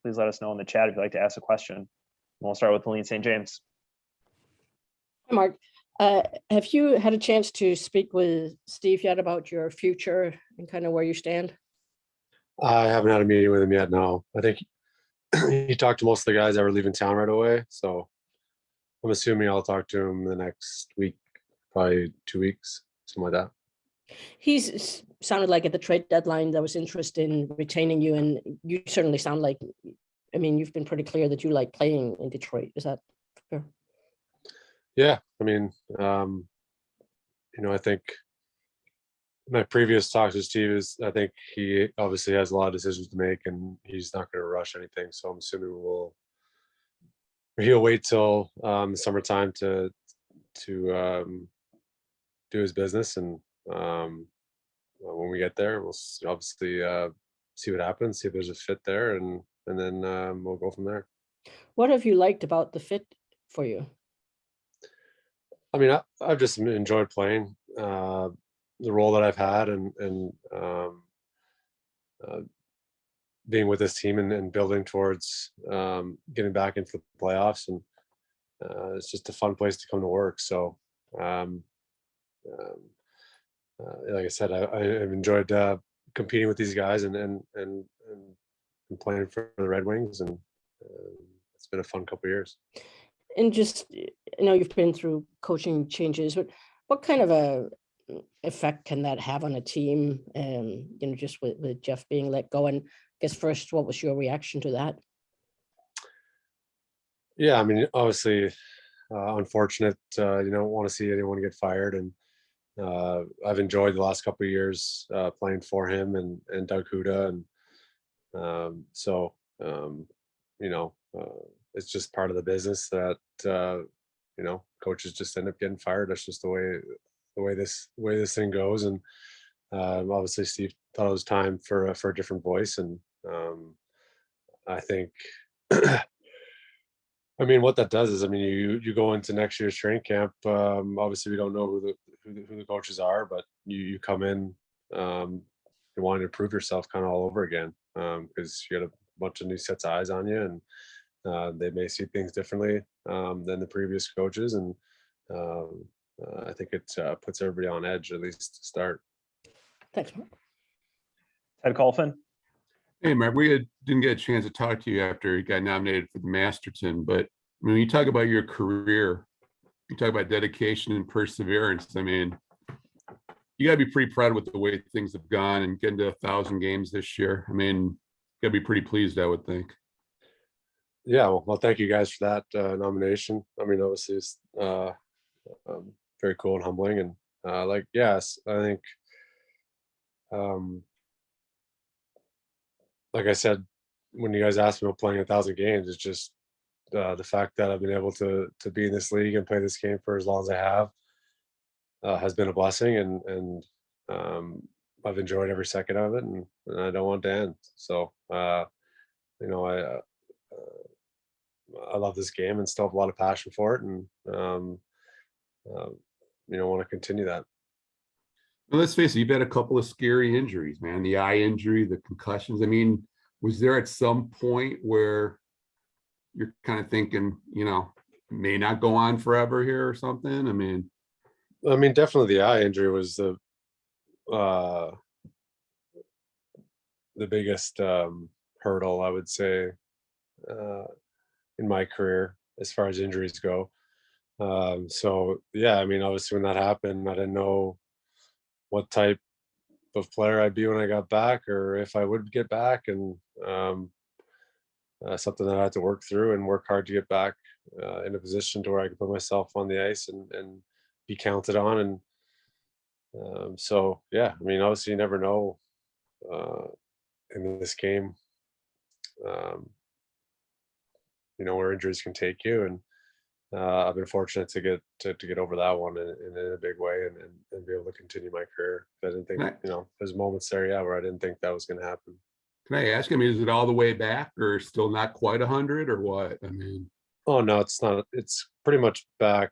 please let us know in the chat if you'd like to ask a question. We'll start with Helene St. James. Hi, Mark. Have you had a chance to speak with Steve yet about your future and kind of where you stand? I haven't had a meeting with him yet, no. I think he talked to most of the guys that were leaving town right away. So I'm assuming I'll talk to him the next week, probably 2 weeks, something like that. He's sounded like at the trade deadline there was interest in retaining you, and you certainly sound like, I mean, you've been pretty clear that you like playing in Detroit. Is that fair? Yeah, I mean, I think my previous talks with Steve is, I think he obviously has a lot of decisions to make, and he's not going to rush anything. So I'm assuming he'll wait till the summertime to do his business, and when we get there, we'll obviously see what happens, see if there's a fit there, and then we'll go from there. What have you liked about the fit for you? I mean, I've just enjoyed playing the role that I've had, and being with this team and building towards getting back into the playoffs, and it's just a fun place to come to work. So, like I said, I've enjoyed competing with these guys and playing for the Red Wings, and it's been a fun couple of years. And just, I know you've been through coaching changes, but what kind of a effect can that have on a team? Just with Jeff being let go, and I guess first, what was your reaction to that? Yeah, I mean, obviously, unfortunate. You don't want to see anyone get fired, and I've enjoyed the last couple of years playing for him and Doug Huda, and it's just part of the business that coaches just end up getting fired. That's just the way this thing goes. And obviously Steve thought it was time for a different voice, and I think I mean, what that does is, I mean, you go into next year's training camp. Obviously we don't know who the coaches are, but you come in you wanting to prove yourself kind of all over again, because you got a bunch of new sets of eyes on you, and they may see things differently than the previous coaches, and I think it puts everybody on edge, at least to start. Thanks, Mark. Ted Colfin. Hey, Mark, we didn't get a chance to talk to you after you got nominated for the Masterton, but when you talk about your career, you talk about dedication and perseverance. I mean, you got to be pretty proud with the way things have gone and getting to 1,000 games this year. I mean, you got to be pretty pleased, I would think. Yeah, well, thank you guys for that nomination. I mean, obviously it's very cool and humbling, and yes, I think like I said, when you guys asked me about playing 1,000 games, it's just the fact that I've been able to be in this league and play this game for as long as I have has been a blessing, and I've enjoyed every second of it, and I don't want to end. So I love this game and still have a lot of passion for it, and want to continue that. Well, let's face it, you've had a couple of scary injuries, man. The eye injury, the concussions. I mean, was there at some point where you're kind of thinking, it may not go on forever here or something? I mean, definitely the eye injury was the biggest hurdle, I would say, in my career as far as injuries go. So yeah, I mean, obviously when that happened, I didn't know what type of player I'd be when I got back, or if I would get back, and something that I had to work through and work hard to get back in a position to where I could put myself on the ice and be counted on. And so yeah, I mean, obviously you never know in this game, where injuries can take you, and I've been fortunate to get over that one in a big way, and be able to continue my career. I didn't think, there's moments there, where I didn't think that was going to happen. Can I ask, is it all the way back, or still not quite 100, or what? I mean, oh no, it's not. It's pretty much back.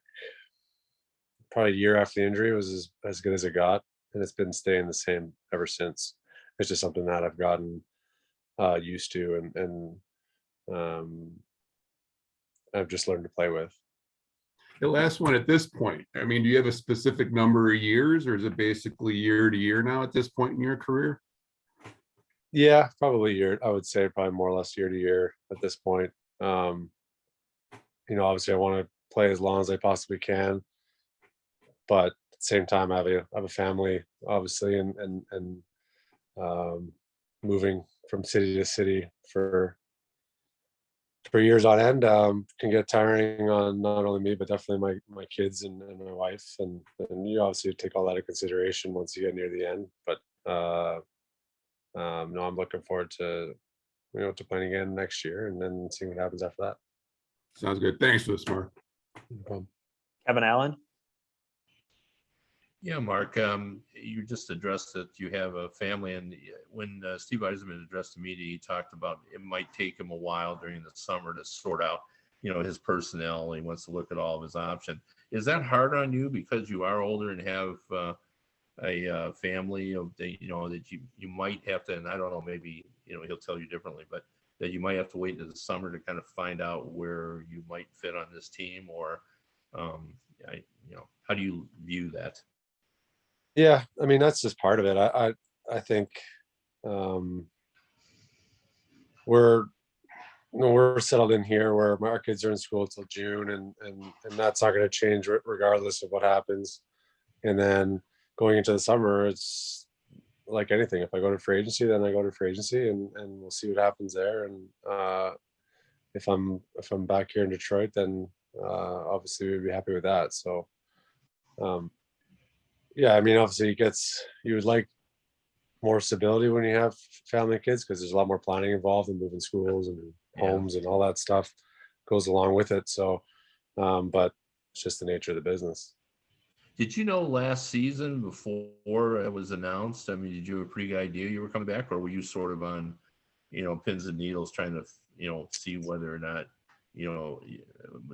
Probably a year after the injury was as good as it got, and it's been staying the same ever since. It's just something that I've gotten used to, and I've just learned to play with. The last one at this point, I mean, do you have a specific number of years, or is it basically year to year now at this point in your career? Yeah, probably year. I would say probably more or less year to year at this point. Obviously I want to play as long as I possibly can, but at the same time, I have a family, obviously, and moving from city to city for years on end can get tiring on not only me but definitely my kids and my wife, and you obviously take all that into consideration once you get near the end. But no, I'm looking forward to to playing again next year and then seeing what happens after that. Sounds good. Thanks for this, Mark. No problem. Kevin Allen. Yeah, Mark, you just addressed that you have a family, and when Steve Eisenman addressed the media, he talked about it might take him a while during the summer to sort out, his personnel. He wants to look at all of his options. Is that hard on you because you are older and have a family that you might have to, and I don't know, maybe he'll tell you differently, but that you might have to wait to the summer to kind of find out where you might fit on this team, or how do you view that? Yeah, I mean that's just part of it. I think we're settled in here where our kids are in school till June, and that's not going to change regardless of what happens. And then going into the summer, it's like anything. If I go to free agency, then I go to free agency, and we'll see what happens there. And if I'm back here in Detroit, then obviously we'd be happy with that. So yeah, I mean, obviously you would like more stability when you have family and kids, because there's a lot more planning involved in moving schools and homes and all that stuff goes along with it. So, but it's just the nature of the business. Did you know last season before it was announced? I mean, did you have a pretty good idea you were coming back, or were you sort of on, pins and needles trying to, see whether or not,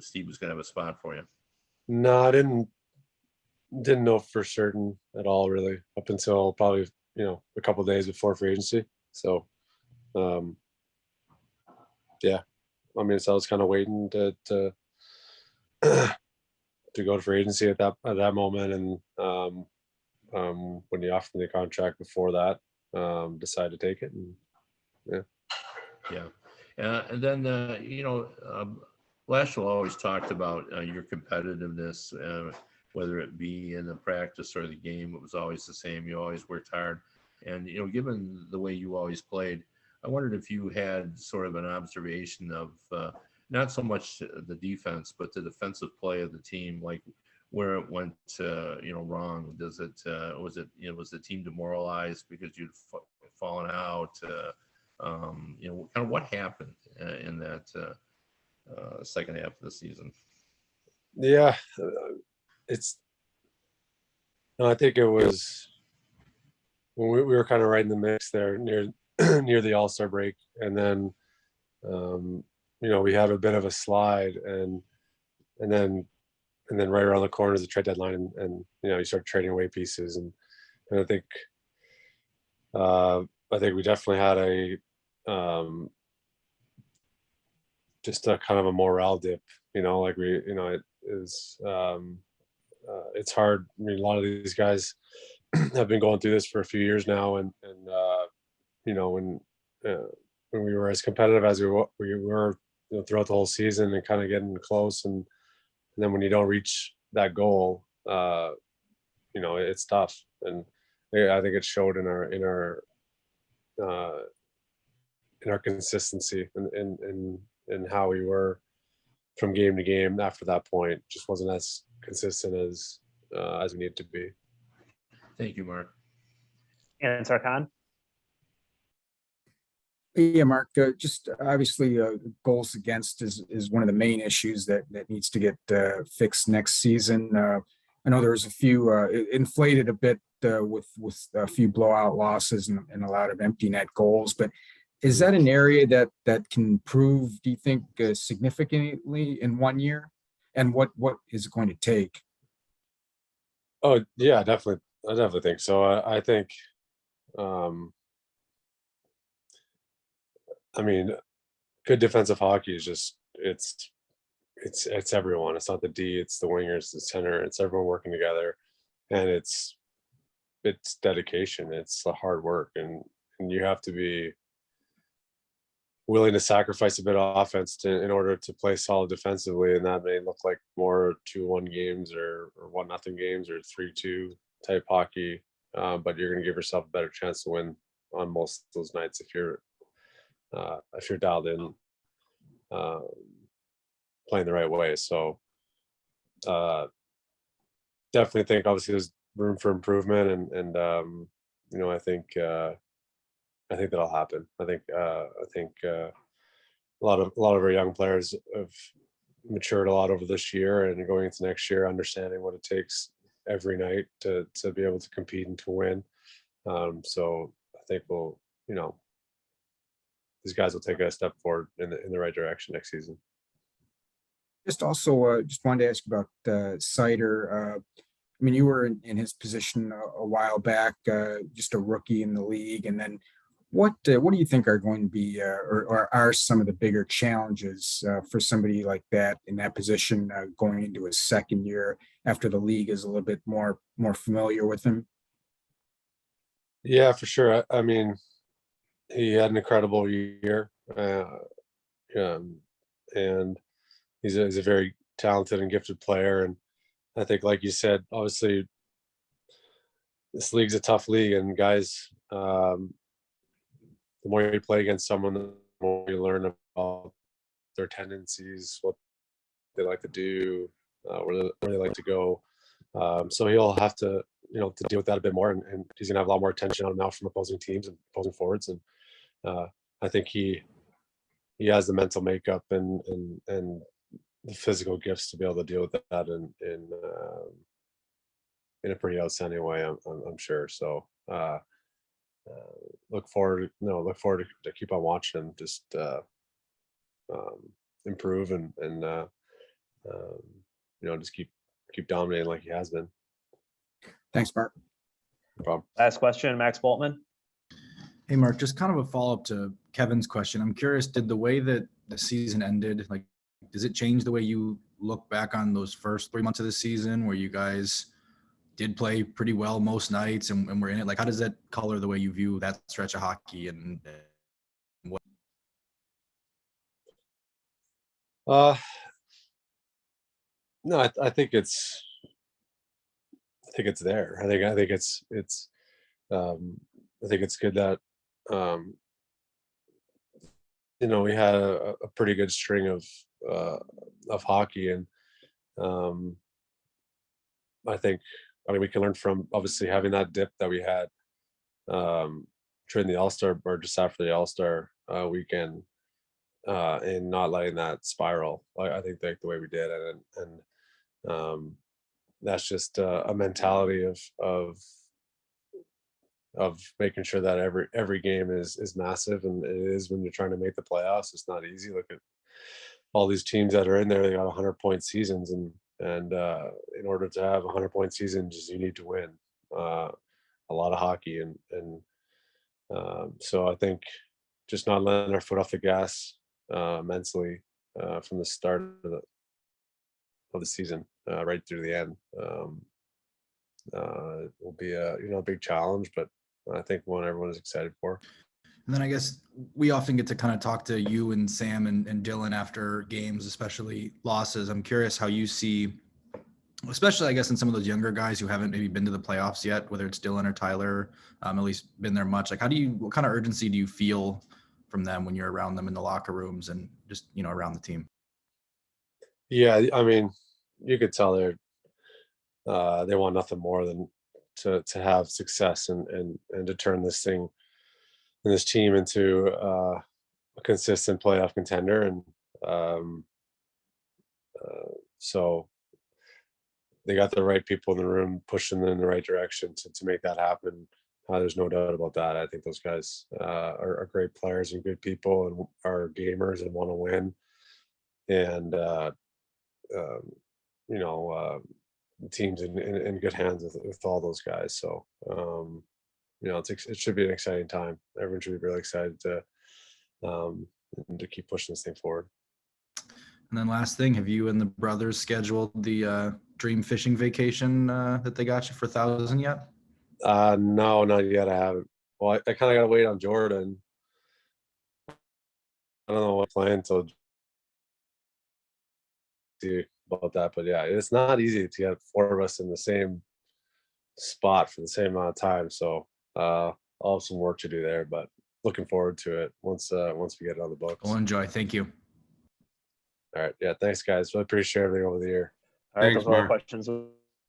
Steve was going to have a spot for you? No, I didn't know for certain at all, really, up until probably a couple of days before free agency. So yeah, I mean, so I was kind of waiting to to go to free agency at that moment, and when you offered me the contract before that, decided to take it. And and then Lashwell always talked about your competitiveness, whether it be in the practice or the game. It was always the same. You always worked hard, and given the way you always played, I wondered if you had sort of an observation of not so much the defense, but the defensive play of the team, like where it went wrong. Was the team demoralized because you'd fallen out? Kind of what happened in that second half of the season? yeah, I think it was when we were kind of right in the mix there near near the All-Star break, and then we have a bit of a slide, and then right around the corner is the trade deadline, and you start trading away pieces, and I think we definitely had just a kind of a morale dip, like it is it's hard. I mean, a lot of these guys have been going through this for a few years now, and when we were as competitive as we were throughout the whole season, and kind of getting close, and then when you don't reach that goal, it's tough. And I think it showed in our consistency and how we were from game to game. After that point, just wasn't as consistent as we needed to be. Thank you, Mark. And Sarkhan. Yeah, Mark, just obviously goals against is one of the main issues that needs to get fixed next season. I know there was a few inflated a bit with a few blowout losses and a lot of empty net goals, but is that an area that can improve, do you think, significantly in 1 year? And what is it going to take? Oh yeah, definitely. I definitely think so. I think, I mean, good defensive hockey is just it's everyone. It's not the D, it's the wingers, the center, it's everyone working together, and it's dedication. It's the hard work, and you have to be willing to sacrifice a bit of offense in order to play solid defensively, and that may look like more 2-1 games or 1-0 games or 3-2 type hockey. But you're going to give yourself a better chance to win on most of those nights if you're dialed in, playing the right way. So definitely think obviously there's room for improvement, and I think that'll happen. I think a lot of our young players have matured a lot over this year, and going into next year, understanding what it takes every night to be able to compete and to win. So I think these guys will take a step forward in the right direction next season. Just also, just wanted to ask about Seider. I mean, you were in his position a while back, just a rookie in the league, and then what do you think are going to be or are some of the bigger challenges for somebody like that in that position going into his second year after the league is a little bit more familiar with him? Yeah, for sure. I mean, he had an incredible year, and he's a very talented and gifted player. And I think, like you said, obviously, this league's a tough league, and guys, the more you play against someone, the more you learn about their tendencies, what they like to do, where they like to go. So he'll have to, to deal with that a bit more, and he's gonna have a lot more attention on him now from opposing teams and opposing forwards. And I think he has the mental makeup and the physical gifts to be able to deal with that in a pretty outstanding way. I'm sure. So look forward to keep on watching him just improve and just keep dominating like he has been. Thanks, Mark. No problem. Last question, Max Boltman. Hey, Mark, just kind of a follow-up to Kevin's question. I'm curious, did the way that the season ended, like, does it change the way you look back on those first 3 months of the season where you guys did play pretty well most nights and were in it? Like, how does that color the way you view that stretch of hockey and what? No, I think it's there. I think it's I think it's good that we had a pretty good string of hockey, and I mean we can learn from obviously having that dip that we had during the All-Star or just after the All-Star weekend, and not letting that spiral. I think the way we did it, and that's just a mentality of making sure that every game is massive, and it is when you're trying to make the playoffs. It's not easy. Look at all these teams that are in there. They got 100-point seasons, and in order to have 100-point seasons, you need to win a lot of hockey, and so I think just not letting our foot off the gas mentally from the start of the season right through the end will be a big challenge, but I think one everyone is excited for. And then I guess we often get to kind of talk to you and Sam and Dylan after games, especially losses. I'm curious how you see, especially I guess in some of those younger guys who haven't maybe been to the playoffs yet, whether it's Dylan or Tyler, at least been there much. Like, what kind of urgency do you feel from them when you're around them in the locker rooms and just, around the team? Yeah, I mean, you could tell they want nothing more than to have success and to turn this thing and this team into a consistent playoff contender. And so they got the right people in the room pushing them in the right direction to make that happen. There's no doubt about that. I think those guys are great players and good people and are gamers and want to win. And the team's in good hands with all those guys. So it should be an exciting time. Everyone should be really excited to and to keep pushing this thing forward. And then last thing, have you and the brothers scheduled the dream fishing vacation that they got you for 1,000 yet? No, not yet. I haven't. Well, I kind of got to wait on Jordan. I don't know what plan to see about that, but yeah, it's not easy to get 4 of us in the same spot for the same amount of time. So I'll have some work to do there, but looking forward to it once we get it on the books. Well, enjoy. Thank you. All right. Yeah. Thanks, guys. Really appreciate everything over the year. All right, Thanks, those are all the Mark. questions.